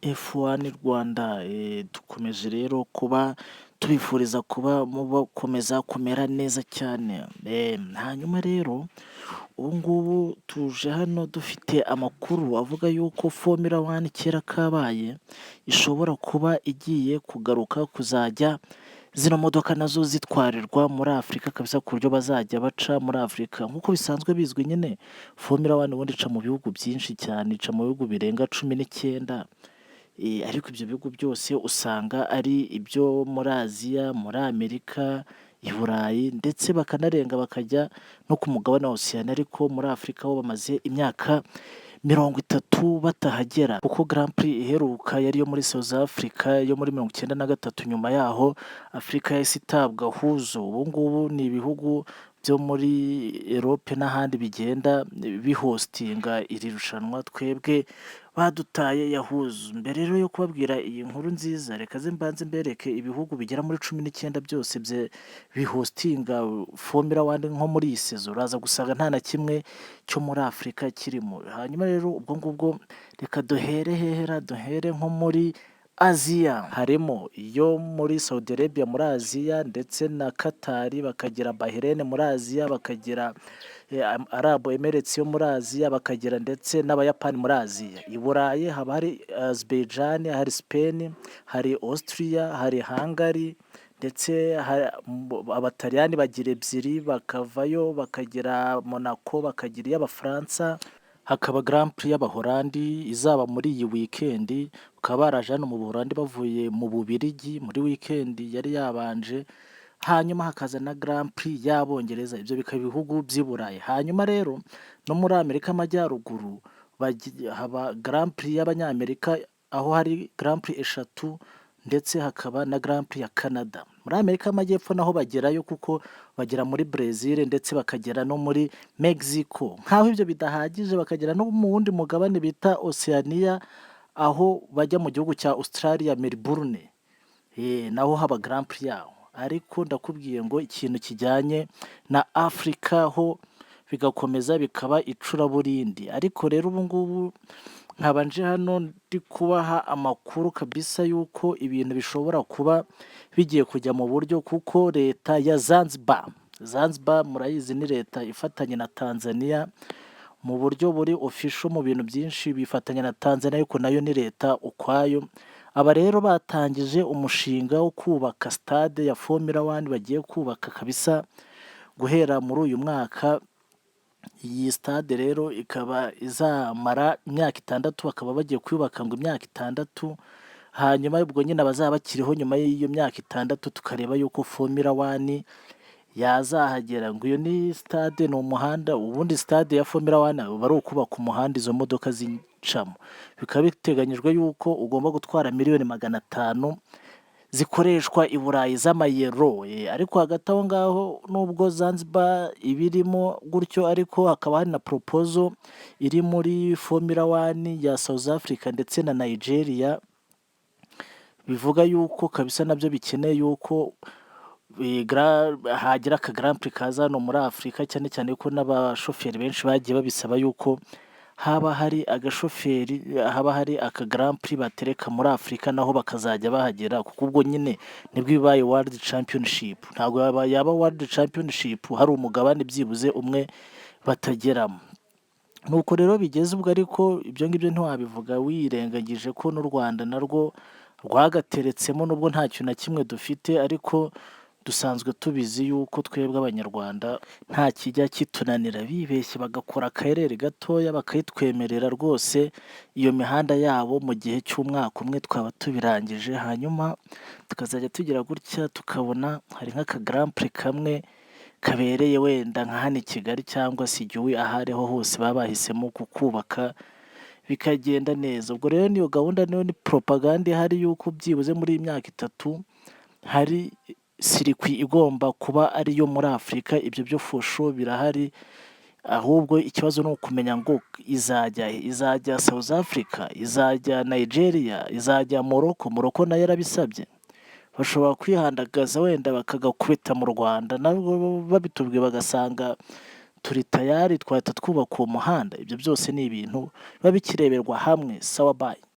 F1 Rwanda, dukomeje rero kuba tubifuriza kuba bakomeza kumera neza cyane. Hanyuma rero ubu ngubu tuje hano dufite amakuru avuga yuko Formula 1 kera kabaye ishobora kuba igiye kugaruka kuzajya zino modoka nazo zitwarirwa muri Afurika kabisa, ku buryo bazajya baca muri Afurika nk'uko bisanzwe bizwi nyine. Formula 1 ubundi ica mu bihugu byinshi cyane, ica mu bihugu birenga 19. Ariko ibyo bihugu byose usanga ari ibyo muri Aziya, muri Amerika, i Burayi ndetse bakanarenga bakajya no ku mugabane wa Oceania, ariko muri Afurika ho bamaze imyaka 30 batahagera, kuko Grand Prix iheruka yari iyo muri South Africa yo muri 93. Nyuma yaho Afurika yahise itabwa huzo. Ubu ngubu ni ibihugu byo muri Europe n'ahandi bigenda bihostinga iri rushanwa, twebwe badutaye yahuzu. Mbere rero yo kubabwira iyi nkuru nziza, reka ze mbanze mbereke ibihugu bigera muri 19 byose bihostinga Formula 1 nko muri iyi sezo. Uraza gusanga nta na kimwe cyo muri Afurika kirimo. Hanyuma rero ubwo ngubwo reka duhere hehera, duhere nko muri Aziya. Harimo iyo muri Saudi Arabia muri Aziya, ndetse na Qatar, bakagira Bahrain muri Aziya, bakagira Arab Emirates yo muri Aziya, bakagira ndetse n'Abayapani muri Aziya. I Burayi haba hari Azerbaijan, hari Spain, hari Austria, hari Hungary, ndetse Abataliyani bagira ebyiri bakavayo, bakagira Monaco, bakagira iy'Abafaransa, hakaba Grand Prix y'Abahorandi izaba muri iyi weekend. Bakaba baraje hano mu Buholandi bavuye mu Bubiligi muri weekend yari yabanje, hanyuma hakaza na Grand Prix y'Abongereza. Ibyo bikaba ibihugu by'i Burayi. Hanyuma rero no muri Amerika Amajyaruguru haba Grand Prix y'Abanyamerika, aho hari Grand Prix 3, ndetse hakaba na Grand Prix ya Canada. Muri Amerika y'Amajyepfo naho bagerayo, kuko bagera muri Brazil ndetse bakagera no muri Mexico. Nk'aho ibyo bidahagije, bakagera no mu wundi mugabane bita Oceania, aho bajya mu gihugu cya Australia, Melbourne, naho haba Grand Prix yaho. Ariko ndakubwiye ngo ikintu kijyanye na Afurika ho bigakomeza bikaba icuraburindi. Ariko rero ubu ngubu nkaba nje hano ndi kubaha amakuru kabisa yuko ibintu bishobora kuba bigiye kujya mu buryo, kuko leta ya Zanzibar murayizi, ni leta ifatanya na Tanzania mu buryo buri official. Mu bintu byinshi bifatanya na Tanzania, ariko nayo ni leta ukwayo. Aba rero batangije umushinga wo kubaka stade ya Formula 1, bagiye kubaka kabisa guhera muri uyu mwaka. Iyi stade rero ikaba izamara imyaka 6, bakaba bagiye kuyubaka ngo imyaka 6. Hanyuma ubwo nyine abazaba bakiriho nyuma y'iyo myaka 6, tukareba yuko Formula 1 yazahagera. Ngo iyo ni stade, ni umuhanda. Ubundi stade ya Formula 1 bari ukubaka umuhanda izo modoka zicamo. Bikaba biteganyijwe yuko ugomba gutwara miliyoni 500 zikoreshwa i Burayi z'amayero. Ariko hagati aho ngaho, nubwo Zanzibar ibirimo gutyo, ariko hakaba hari na proposal iri muri Formula 1 ya South Africa ndetse na Nigeria, bivuga yuko kabisa nabyo bikeneye yuko hagira aka Grand Prix kaza hano muri Afurika, cyane cyane ko n'abashoferi benshi bagiye babisaba yuko haba hari aka Grand Prix batereka muri Afurika, naho bakazajya bahagera, kuko ubwo nyine nibwo bibaye World Championship. Ntabwo yaba World Championship hari umugabane byibuze umwe batageramo. Nuko rero bigeze ubwo, ariko ibyo ngibyo ntiwabivuga wirengagije ko n'u Rwanda narwo rwagateretsemo, nubwo nta kintu na kimwe dufite, ariko dusanzwe tubizi yuko twebwe Abanyarwanda nta kijya kitunanira. Bibeshye bagakora akarere gatoya bakayitwemerera rwose, iyo mihanda yabo mu gihe cy'umwaka umwe twaba tubirangije. Hanyuma tukazajya tugira gutya, tukabona hari nk'aka Grand Prix kamwe kabereye wenda nka hano i Kigali, cyangwa se igihugu aho ariho hose baba bahisemo kukubaka bikagenda neza. Ubwo rero niyo gahunda, niyo ni propaganda ihari yuko byibuze muri iyi myaka 3 hari circuit igomba kuba ariyo muri Afurika. Ibyo byo fosho birahari, ahubwo ikibazo ni ukumenya ngo izajya South Africa, izajya Nigeria, izajya Morocco nayo yarabisabye. Bashobora kwihandagaza wenda bakagakubita mu Rwanda, nabo babitubwiye bagasanga turi tayari twahita twubaka uwo muhanda. Ibyo byose ni ibintu biba bikireberwa hamwe. Sawa, bye.